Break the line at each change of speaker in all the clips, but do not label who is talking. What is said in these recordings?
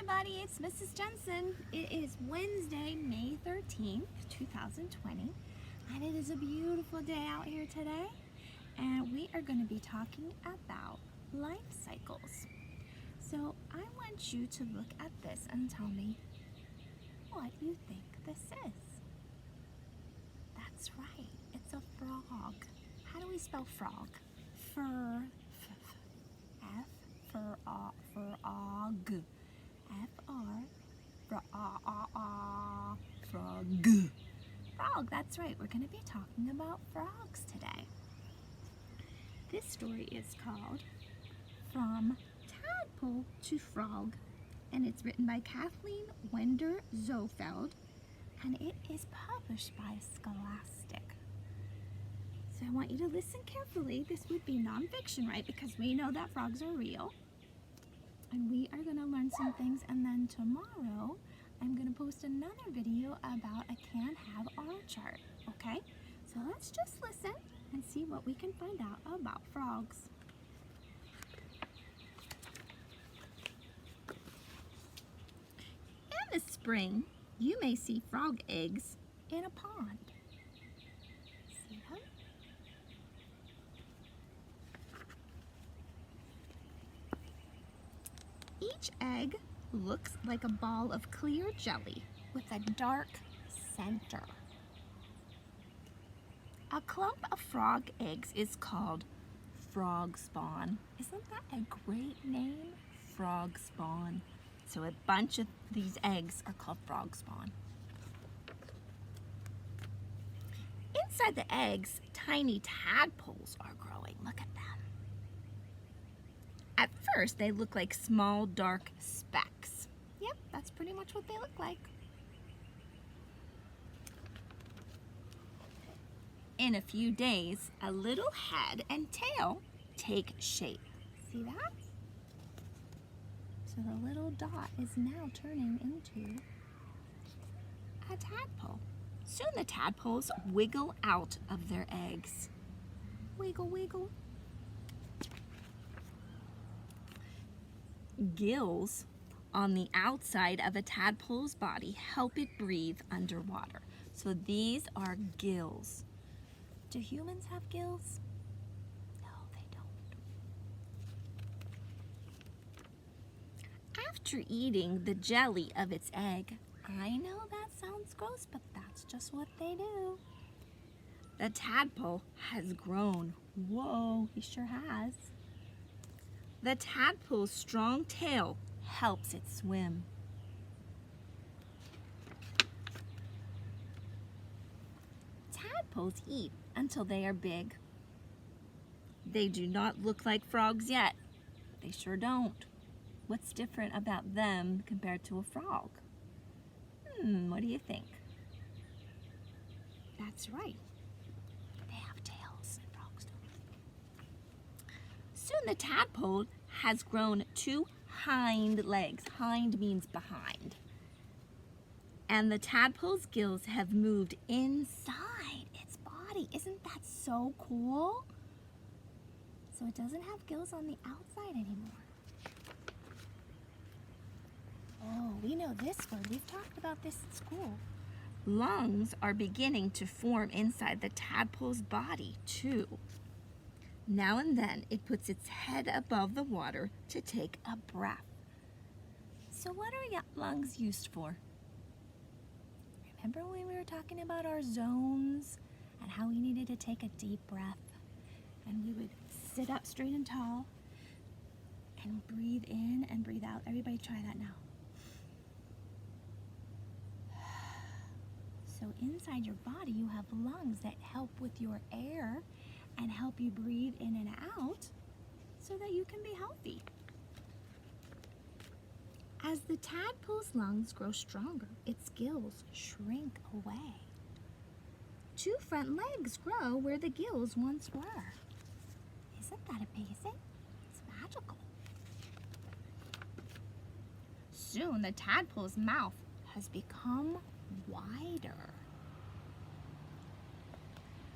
everybody, it's Mrs. Jensen. It is Wednesday, May 13th, 2020, and it is a beautiful day out here today, and we are going to be talking about life cycles. So I want you to look at this and tell me what you think this is. That's right, it's a frog. How do we spell frog? Frog. Frog. Frog, that's right. We're going to be talking about frogs today. This story is called From Tadpole to Frog, and it's written by Kathleen Wender Zofeld, and it is published by Scholastic. So I want you to listen carefully. This would be nonfiction, right? Because we know that frogs are real. And we are going to learn some things, and then tomorrow I'm going to post another video about a can-have R chart, okay? So let's just listen and see what we can find out about frogs. In the spring, you may see frog eggs in a pond. See them? Each egg looks like a ball of clear jelly with a dark center. A clump of frog eggs is called frog spawn. Isn't that a great name? Frog spawn. So a bunch of these eggs are called frog spawn. Inside the eggs, tiny tadpoles are growing. Look at them. At first, they look like small, dark specks. Yep, that's pretty much what they look like. In a few days, a little head and tail take shape. See that? So the little dot is now turning into a tadpole. Soon the tadpoles wiggle out of their eggs. Wiggle, wiggle. Gills on the outside of a tadpole's body help it breathe underwater. So these are gills. Do humans have gills? No, they don't. After eating the jelly of its egg, I know that sounds gross, but that's just what they do. The tadpole has grown. Whoa, he sure has. The tadpole's strong tail helps it swim. Tadpoles eat until they are big. They do not look like frogs yet. They sure don't. What's different about them compared to a frog? What do you think? That's right. They have tails and frogs don't. Soon the tadpole has grown 2 hind legs. Hind means behind. And the tadpole's gills have moved inside its body. Isn't that so cool? So it doesn't have gills on the outside anymore. Oh, we know this word. We've talked about this at school. Lungs are beginning to form inside the tadpole's body, too. Now and then, it puts its head above the water to take a breath. So what are lungs used for? Remember when we were talking about our zones and how we needed to take a deep breath? And we would sit up straight and tall and breathe in and breathe out. Everybody try that now. So inside your body, you have lungs that help with your air and help you breathe in and out so that you can be healthy. As the tadpole's lungs grow stronger, its gills shrink away. 2 front legs grow where the gills once were. Isn't that amazing? It's magical. Soon the tadpole's mouth has become wider.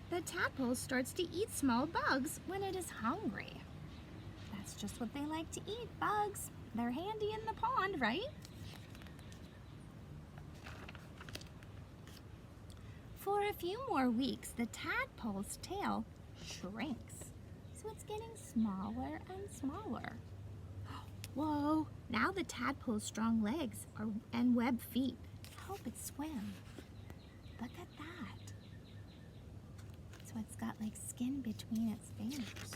The tadpole starts to eat small bugs when it is hungry. That's just what they like to eat, bugs. They're handy in the pond, right? For a few more weeks, the tadpole's tail shrinks, so it's getting smaller and smaller. Whoa, now the tadpole's strong legs and webbed feet help it swim. Look at that. So it's got like skin between its fingers.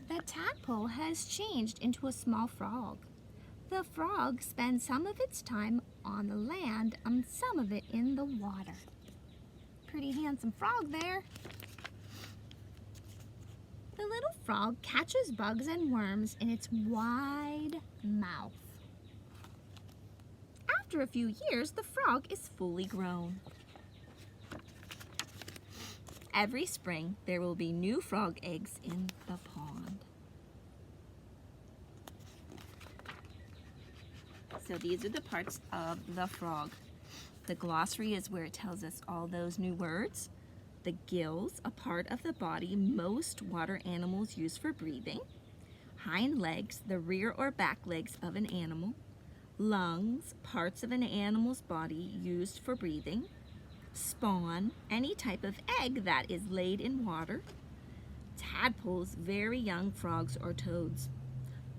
The tadpole has changed into a small frog. The frog spends some of its time on the land and some of it in the water. Pretty handsome frog there. The little frog catches bugs and worms in its wide mouth. After a few years, the frog is fully grown. Every spring, there will be new frog eggs in the pond. So these are the parts of the frog. The glossary is where it tells us all those new words. The gills, a part of the body most water animals use for breathing. Hind legs, the rear or back legs of an animal. Lungs, parts of an animal's body used for breathing. Spawn, any type of egg that is laid in water. Tadpoles, very young frogs or toads.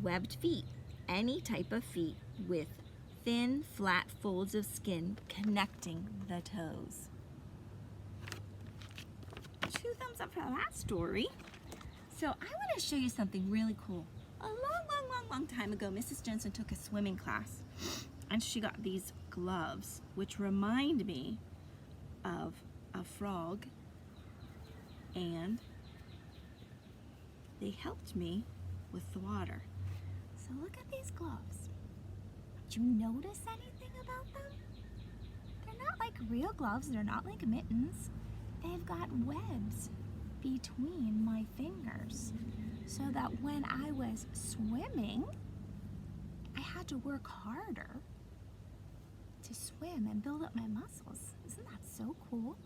Webbed feet, any type of feet with thin, flat folds of skin connecting the toes. 2 thumbs up for that story. So I want to show you something really cool. A long time ago, Mrs. Jensen took a swimming class, and she got these gloves, which remind me of a frog, and they helped me with the water. So look at these gloves. Did you notice anything about them? They're not like real gloves, they're not like mittens. They've got webs between my fingers, so that when I was swimming, I had to work harder to swim and build up my muscles. Isn't that so cool?